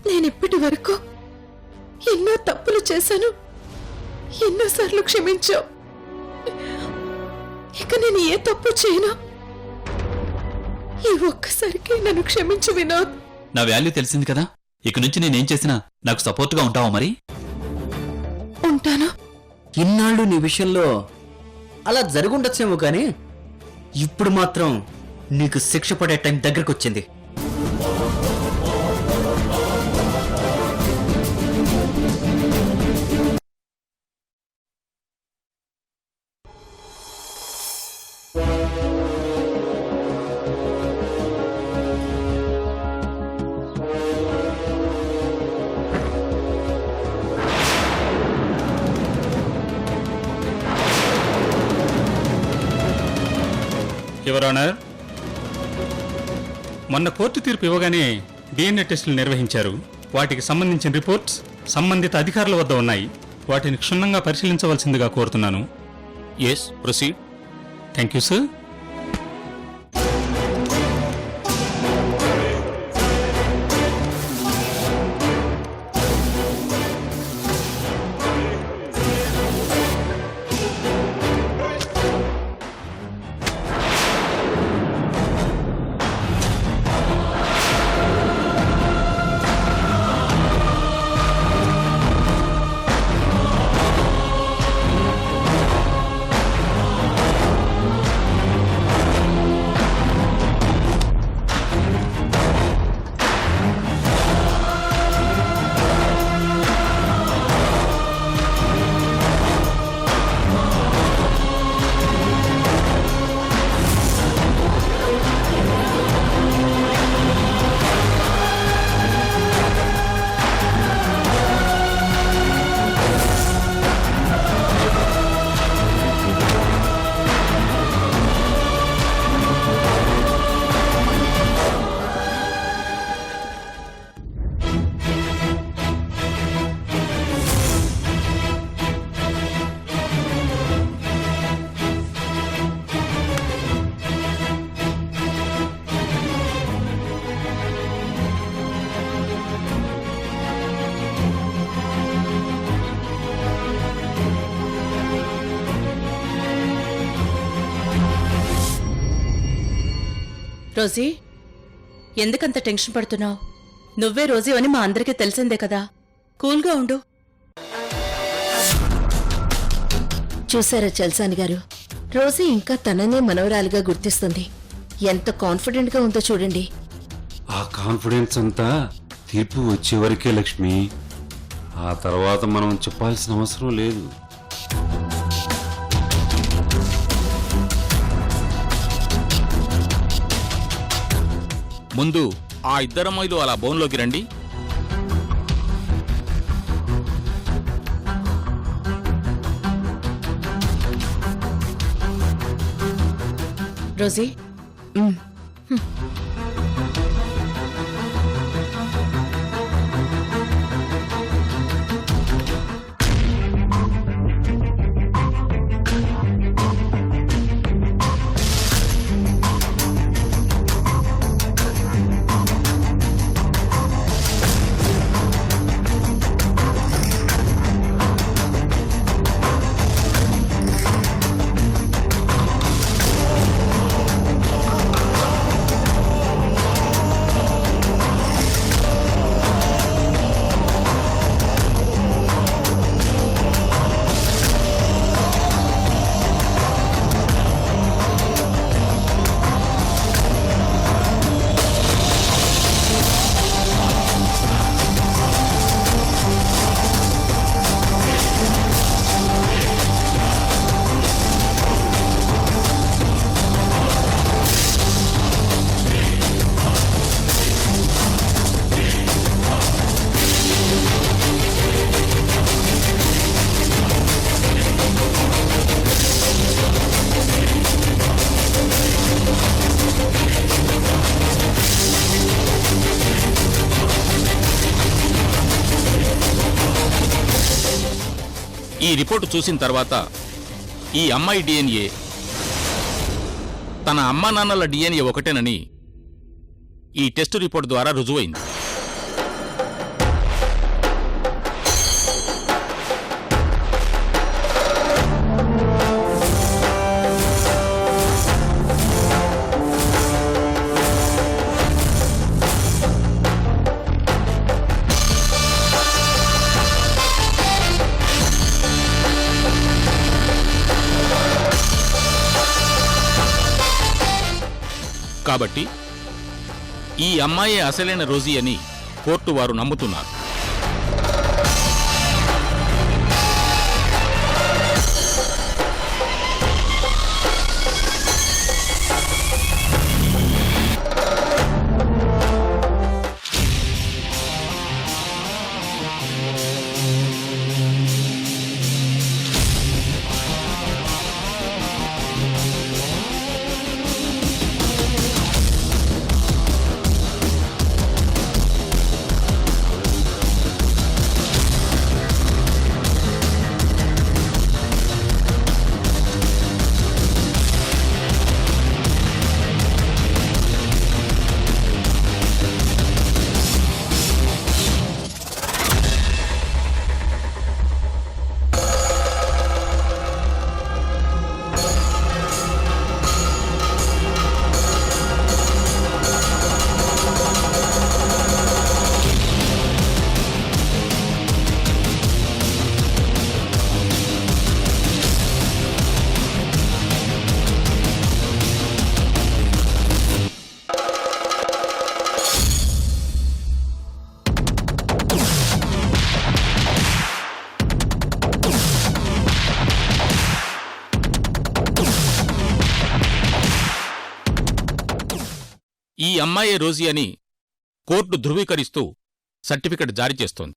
నేనిప్పటి వరకు ఎన్నో తప్పులు చేశాను, ఎన్నోసార్లు క్షమించావు. ఇక నేను ఏ తప్పు చేయను. ఈ ఒక్కసారికి నన్ను క్షమించు వినోద్. నా వాల్యూ తెలిసింది కదా, ఇక నుంచి నేనేం చేసినా నాకు సపోర్ట్గా ఉంటావా? మరి ఉంటాను. ఇన్నాళ్ళు నీ విషయంలో అలా జరుగుండొచ్చేమో కానీ ఇప్పుడు మాత్రం నీకు శిక్ష పడే టైం దగ్గరకు వచ్చింది. యువర్ ఆనర్, మొన్న కోర్టు తీర్పు ఇవ్వగానే డిఎన్ఏ టెస్టులు నిర్వహించారు. వాటికి సంబంధించిన రిపోర్ట్స్ సంబంధిత అధికారుల వద్ద ఉన్నాయి. వాటిని క్షుణ్ణంగా పరిశీలించవలసిందిగా కోరుతున్నాను. Yes, proceed. Thank you sir. Rosie, ఎందుకంత టెన్షన్ పడుతున్నావు? నువ్వే రోజీ అని మా అందరికీ తెలిసిందే కదా. కూల్గా ఉండు. చూసారా చల్సాని గారు, రోజీ ఇంకా తననే మనవరాలిగా గుర్తిస్తుంది. ఎంత కాన్ఫిడెంట్ గా ఉందో చూడండి. ఆ కాన్ఫిడెన్స్ అంతా తీర్పు వచ్చే వరకే లక్ష్మి. ఆ తర్వాత మనం చెప్పాల్సిన అవసరం లేదు. ముందు ఆ ఇద్దరమ్మాయిలు అలా బోన్లోకి రండి. రోజీ, ఈ రిపోర్టు చూసిన తర్వాత ఈ అమ్మాయి డిఎన్ఏ తన అమ్మా నాన్నల డిఎన్ఏ ఒకటేనని ఈ టెస్టు రిపోర్ట్ ద్వారా రుజువైంది. కాబట్టి ఈ అమ్మాయే అసలైన రోజీ అని కోర్టు వారు నమ్ముతున్నారు. ఈ అమ్మాయే రోజీ అని కోర్టు ధృవీకరిస్తూ సర్టిఫికెట్ జారీ చేస్తోంది.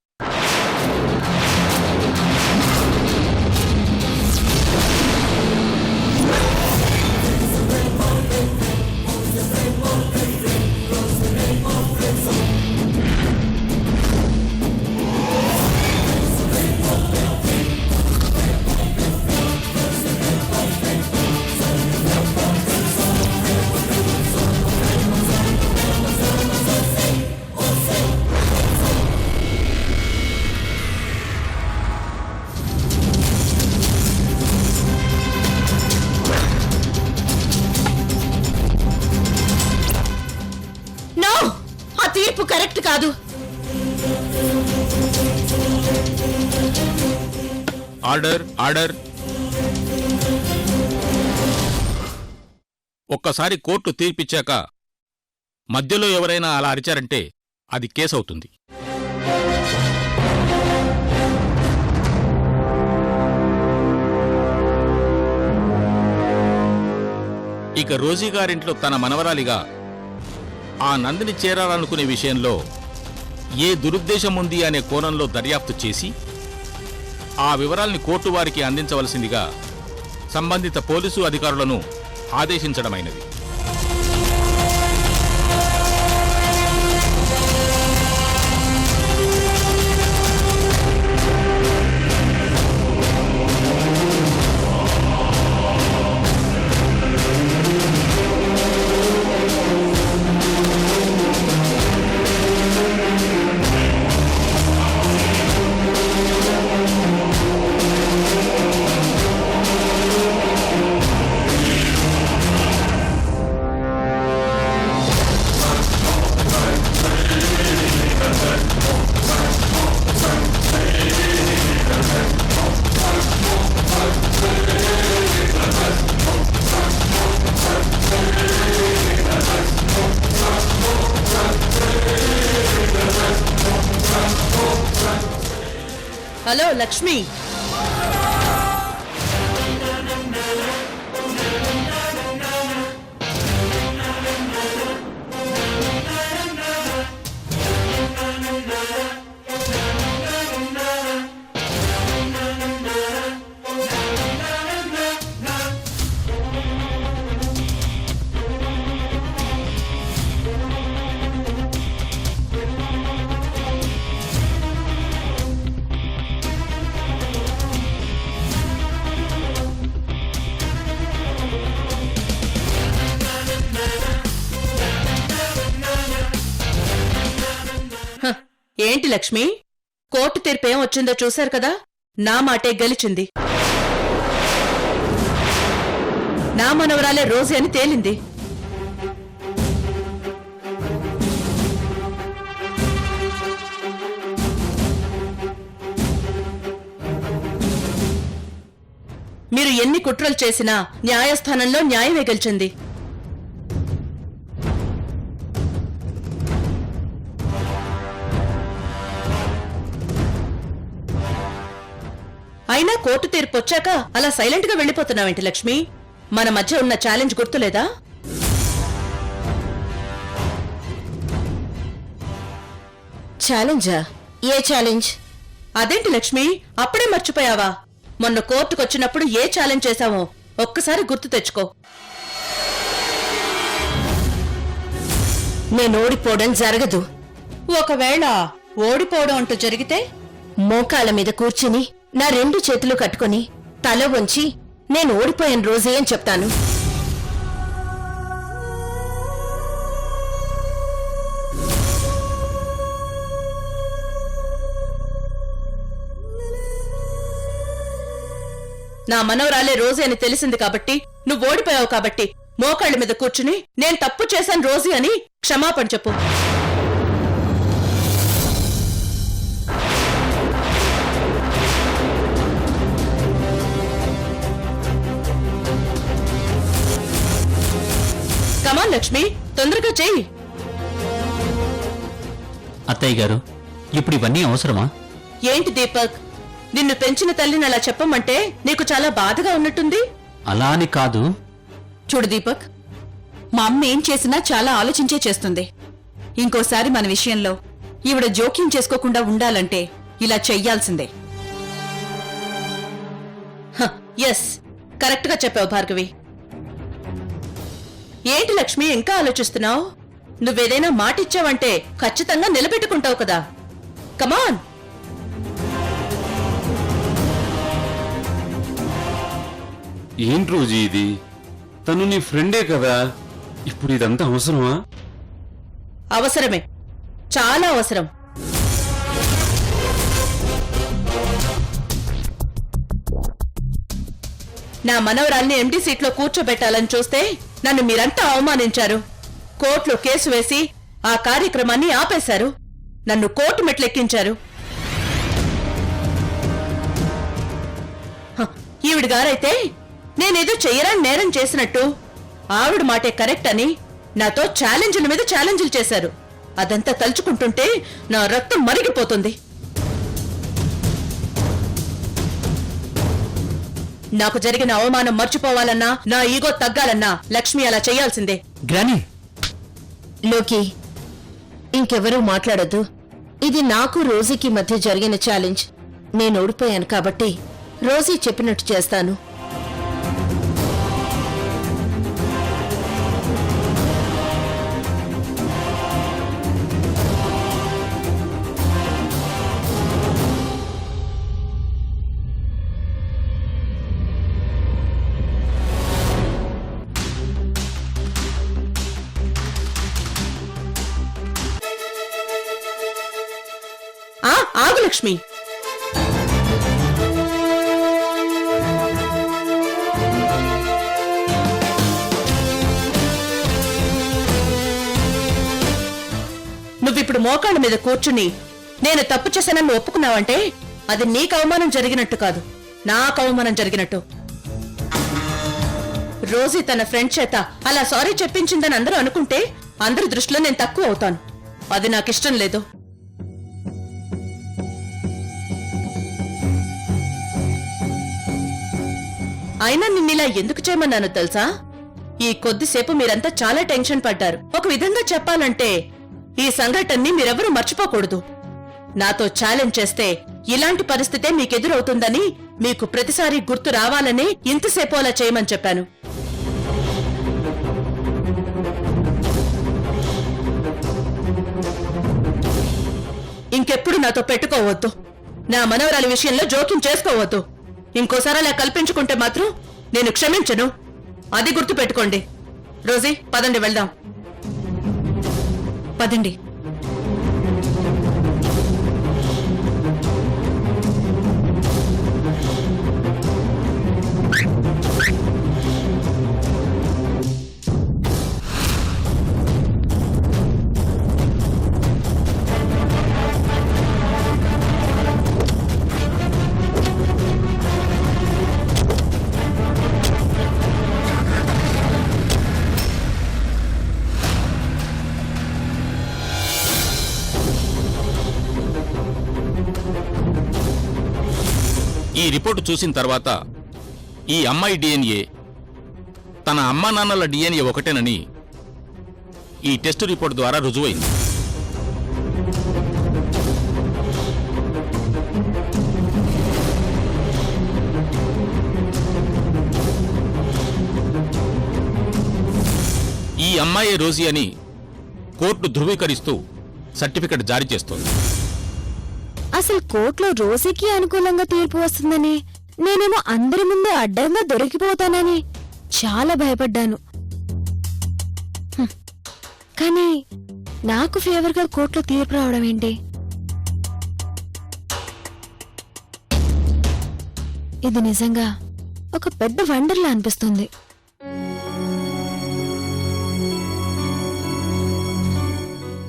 నో, ఆ తీర్పు కరెక్ట్ కాదు. Order, order. ఒక్కసారి కోర్టు తీర్పిచ్చాక మధ్యలో ఎవరైనా అలా అరిచారంటే అది కేసవుతుంది. ఇక రోజీ గారింట్లో తన మనవరాలిగా ఆ నందిని చేరాలనుకునే విషయంలో ఏ దురుద్దేశం ఉంది అనే కోణంలో దర్యాప్తు చేసి ఆ వివరాల్ని కోర్టు వారికి అందించవలసిందిగా సంబంధిత పోలీసు అధికారులను ఆదేశించడమైనది. హలో లక్ష్మి, ఏంటి లక్ష్మి, కోర్టు తీర్పు ఏం వచ్చిందో చూశారు కదా. నా మాటే గెలిచింది. నా మనవరాలే రోజీ అని తేలింది. మీరు ఎన్ని కుట్రలు చేసినా న్యాయస్థానంలో న్యాయమే గెలిచింది. అయినా కోర్టు తీర్పు వచ్చాక అలా సైలెంట్ గా వెళ్ళిపోతున్నావేంటి లక్ష్మి? మన మధ్య ఉన్న ఛాలెంజ్ గుర్తులేదా? ఛాలెంజా? ఏ ఛాలెంజ్? అదేంటి లక్ష్మి, అప్పుడే మర్చిపోయావా? మొన్న కోర్టుకొచ్చినప్పుడు ఏ ఛాలెంజ్ చేశావో ఒక్కసారి గుర్తు తెచ్చుకో. నేను ఓడిపోవడం జరగదు. ఒకవేళ ఓడిపోవడం అంటూ జరిగితే మోకాళ్ళ మీద కూర్చుని నా 2 చేతులు కట్టుకుని తల వంచి నేను ఓడిపోయిన రోజే అని చెప్తాను. నా మనవరాలే రోజీ అని తెలిసింది కాబట్టి, నువ్వు ఓడిపోయావు కాబట్టి మోకాళ్ళ మీద కూర్చుని నేను తప్పు చేశాను రోజీ అని క్షమాపణ చెప్పు. కమాన్ లక్ష్మి, తొందరగా చెయ్యి. అత్తయ్య గారు, ఇప్పుడు ఇవన్నీ అవసరమా? ఏంటి దీపక్, నిన్ను పెంచిన తల్లిని అలా చెప్పమంటే నీకు చాలా బాధగా ఉన్నట్టుంది. అలా అని కాదు. చూడు దీపక్, మా అమ్మ ఏం చేసినా చాలా ఆలోచించే చేస్తుంది. ఇంకోసారి మన విషయంలో ఈవిడ జోక్యం చేసుకోకుండా ఉండాలంటే ఇలా చెయ్యాల్సిందే. ఎస్, కరెక్ట్ గా చెప్పావు భార్గవి. ఏంటి లక్ష్మి ఇంకా ఆలోచిస్తున్నావు? నువ్వేదైనా మాటిచ్చావంటే ఖచ్చితంగా నిలబెట్టుకుంటావు కదా. కమాన్. ఏంటి రోజీ ఇది? తను నీ ఫ్రెండే కదా, ఇప్పుడు ఇదంతా అవసరమా? అవసరమే, చాలా అవసరం. నా మనవరాల్ని ఎండీ సీట్లో కూర్చోబెట్టాలని చూస్తే నన్ను మీరంతా అవమానించారు. కోర్టులో కేసు వేసి ఆ కార్యక్రమాన్ని ఆపేశారు. నన్ను కోర్టు మెట్లెక్కించారు. ఈవిడ గారైతే నేనేదో చెయ్యరాని నేరం చేసినట్టు ఆవిడ మాటే కరెక్ట్ అని నాతో ఛాలెంజ్ల మీద ఛాలెంజ్లు చేశారు. అదంతా తలుచుకుంటుంటే నా రక్తం మరిగిపోతుంది. నాకు జరిగిన అవమానం మర్చిపోవాలన్నా, నా ఈగో తగ్గాలన్నా లక్ష్మి అలా చేయాల్సిందే. గ్రానీ, లోకి, ఇంకెవరూ మాట్లాడొద్దు. ఇది నాకు రోజీకి మధ్య జరిగిన ఛాలెంజ్. నేను ఓడిపోయాను కాబట్టి రోజీ చెప్పినట్టు చేస్తాను. ఆగు లక్ష్మి. నువ్విప్పుడు మోకాళ్ళ మీద కూర్చుని నేను తప్పు చేశానని ఒప్పుకున్నావంటే అది నీకు అవమానం జరిగినట్టు కాదు, నాకు అవమానం జరిగినట్టు. రోజీ తన ఫ్రెండ్ చేత అలా సారీ చెప్పించిందని అందరూ అనుకుంటే అందరి దృష్టిలో నేను తక్కువ అవుతాను. అది నాకిష్టం లేదు. అయినా నిన్నిలా ఎందుకు చేయమన్నాను తెలుసా? ఈ కొద్దిసేపు మీరంతా చాలా టెన్షన్ పడ్డారు. ఒక విధంగా చెప్పాలంటే ఈ సంఘటనని మీరెవరూ మర్చిపోకూడదు. నాతో ఛాలెంజ్ చేస్తే ఇలాంటి పరిస్థితే మీకెదురవుతుందని మీకు ప్రతిసారి గుర్తు రావాలని ఇంతసేపు అలా చేయమని చెప్పాను. ఇంకెప్పుడు నాతో పెట్టుకోవద్దు. నా మనవరాలి విషయంలో జోక్యం చేసుకోవద్దు. ఇంకోసారి అలా కల్పించుకుంటే మాత్రం నేను క్షమించను. అది గుర్తు పెట్టుకోండి. రోజీ, పదండి వెళ్దాం. పదండి. ఈ రిపోర్టు చూసిన తర్వాత ఈ అమ్మాయి డిఎన్ఏ తన అమ్మా నాన్నల డిఎన్ఏ ఒకటేనని ఈ టెస్ట్ రిపోర్ట్ ద్వారా రుజువైంది. ఈ అమ్మాయే రోజీ అని కోర్టు ధృవీకరిస్తూ సర్టిఫికెట్ జారీ చేస్తోంది. అసలు కోర్టులో రోజీకి అనుకూలంగా తీర్పు వస్తుందని, నేనేమో అందరి ముందు అడ్డంగా దొరికిపోతానని చాలా భయపడ్డాను. కానీ నాకు ఫేవర్గా కోర్టులో తీర్పు రావడం ఏంటి? ఇది నిజంగా ఒక పెద్ద వండర్లా అనిపిస్తుంది.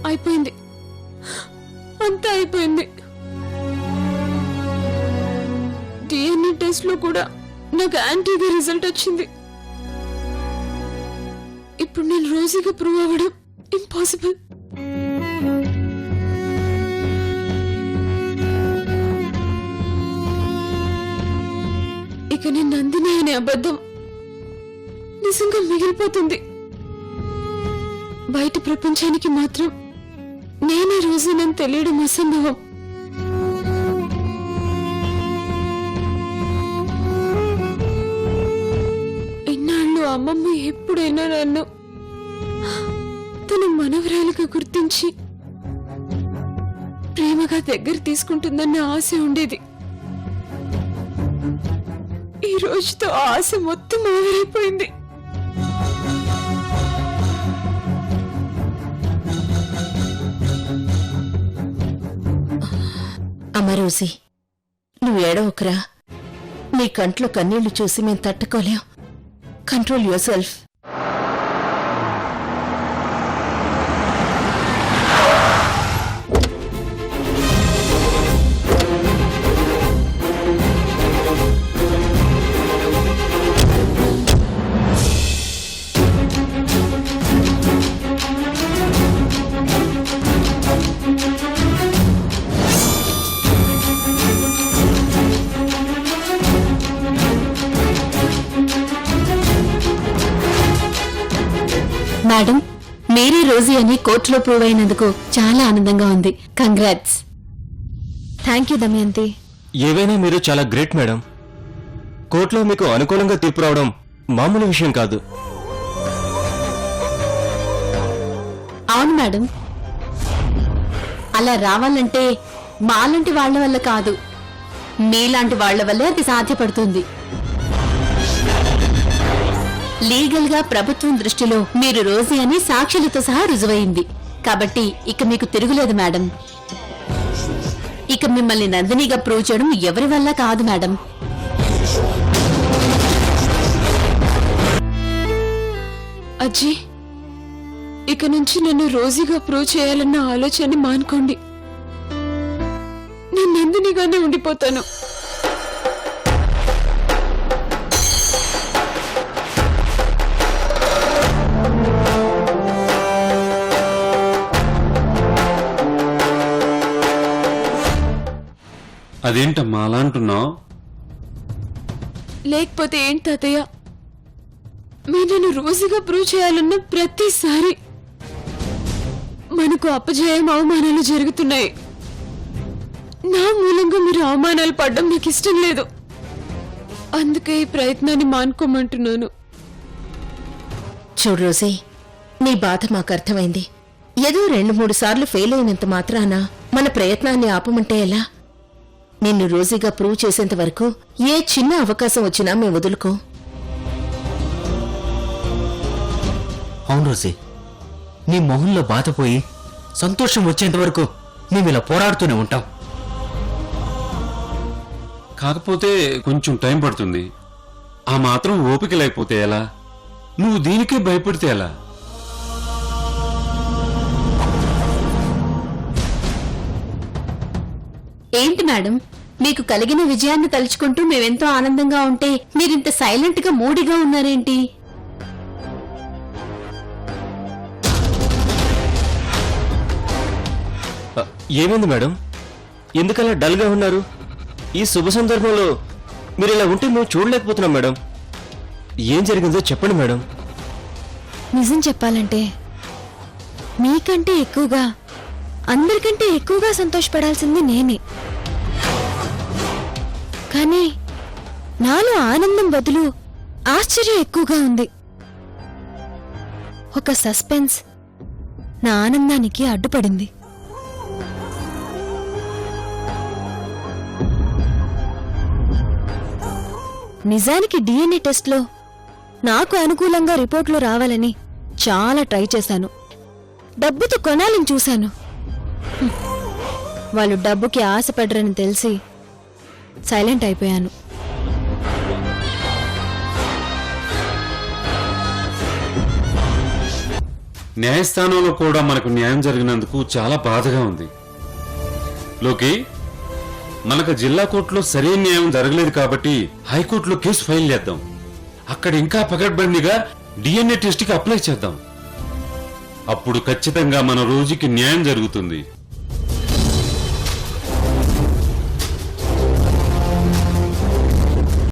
అయిపోయింది, అంతా అయిపోయింది. డిఎన్ఏ టెస్ట్ లో కూడా నాకు యాంటీగా రిజల్ట్ వచ్చింది. ఇప్పుడు నేను రోజీగా ప్రూవ్ అవ్వడం ఇంపాసిబుల్. ఇక నేను నందిని అనే అబద్ధం నిజంగా మిగిలిపోతుంది. బయట ప్రపంచానికి మాత్రం నేనే రోజునని తెలియడం అసంభవం. ఇన్నాళ్ళు అమ్మమ్మ ఎప్పుడైనా నన్ను తన మనవరాలుగా గుర్తించి ప్రేమగా దగ్గర తీసుకుంటుందన్న ఆశ ఉండేది. ఈ రోజుతో ఆ ఆశ మొత్తం ఆవిరైపోయింది. అమ్మ రోజీ, నువ్వు ఏడవకురా. నీ కంట్లో కన్నీళ్లు చూసి మేం తట్టుకోలేం. Control yourself. Madam, Mary Rosie అని కోర్టులో ప్రూవ్ అయినందుకు చాలా ఆనందంగా ఉంది. కంగ్రాట్స్. Thank you Damayanti. ఏవైనా మీరు చాలా గ్రేట్ మేడం. కోర్టులో మీకు అనుకూలంగా తీర్పు రావడం మామూలు విషయం కాదు. అవును మేడం, అలా రావాలంటే మాలాంటి వాళ్ల వల్ల కాదు, మీలాంటి వాళ్ల వల్లే అది సాధ్యపడుతుంది. లీగల్ గా ప్రభుత్వం దృష్టిలో మీరు రోజీ అని సాక్షులతో సహా రుజువైంది. కాబట్టి ఇక మీకు తిరుగులేదు మేడం. ఇక మిమ్మల్ని నందినిగా ప్రూవ్ చేయడం ఎవరి వల్ల కాదు మేడం. అజ్జీ, ఇక నుంచి నన్ను రోజీగా ప్రూవ్ చేయాలన్న ఆలోచన మానుకోండి. నేను నందినిగానే ఉండిపోతాను. అదేంటమ్మా అలా అంటున్నావు? లేకపోతే ఏంటి తాతయ్య, మీరు నన్ను రోజుగా ప్రూవ్ చేయాలన్న ప్రతిసారి మనకు అపజయం అవమానాలు జరుగుతున్నాయి. నా మూలంగా మీరు అవమానాలు పడ్డం నాకు ఇష్టం లేదు. అందుకే ఈ ప్రయత్నాన్ని మానుకోమంటున్నాను. చూడు రోజీ, నీ బాధ మాకు అర్థమైంది. ఏదో 2-3 సార్లు ఫెయిల్ అయినంత మాత్రాన మన ప్రయత్నాన్ని ఆపమంటే ఎలా? నిన్ను రోజీగా ప్రూవ్ చేసేంత వరకు ఏ చిన్న అవకాశం వచ్చినా మేము వదులుకో. అవును రోజీ, నీ మొహంలో బాధపోయి సంతోషం వచ్చేంత వరకు మేము ఇలా పోరాడుతూనే ఉంటాం. కాకపోతే కొంచెం టైం పడుతుంది. ఆ మాత్రం ఓపిక లేకపోతే ఎలా? నువ్వు దీనికే భయపడితే ఎలా? ఏంటి మేడం, మీకు కలిగిన విజయాన్ని తలుచుకుంటూ మేమెంతో ఆనందంగా ఉంటే మీరింత సైలెంట్ గా మూడిగా ఉన్నారేంటి? ఏమైంది మేడం, ఎందుకలా డల్ గా ఉన్నారు? ఈ శుభ సందర్భంలో మీరు ఇలా ఉంటే మేము చూడలేకపోతున్నాం మేడం. ఏం జరిగిందో చెప్పండి మేడం. నిజం చెప్పాలంటే మీకంటే ఎక్కువగా అందరికంటే ఎక్కువగా సంతోషపడాల్సింది నేనే. కానీ నాలో ఆనందం బదులు ఆశ్చర్యం ఎక్కువగా ఉంది. ఒక సస్పెన్స్ నా ఆనందానికి అడ్డుపడింది. నిజానికి డిఎన్ఏ టెస్ట్లో నాకు అనుకూలంగా రిపోర్ట్లు రావాలని చాలా ట్రై చేశాను. డబ్బుతో కొనాలని చూశాను. వాళ్ళు డబ్బుకి ఆశపడరని తెలిసి సైలెంట్ అయిపోయాను. న్యాయస్థానంలో కూడా మనకు న్యాయం జరిగినందుకు చాలా బాధగా ఉంది. లోకి, మనకు జిల్లా కోర్టులో సరైన న్యాయం జరగలేదు కాబట్టి హైకోర్టులో కేసు ఫైల్ చేద్దాం. అక్కడ ఇంకా పకడ్బందీగా డిఎన్ఏ టెస్ట్కి అప్లై చేద్దాం. అప్పుడు ఖచ్చితంగా మన రోజుకి న్యాయం జరుగుతుంది.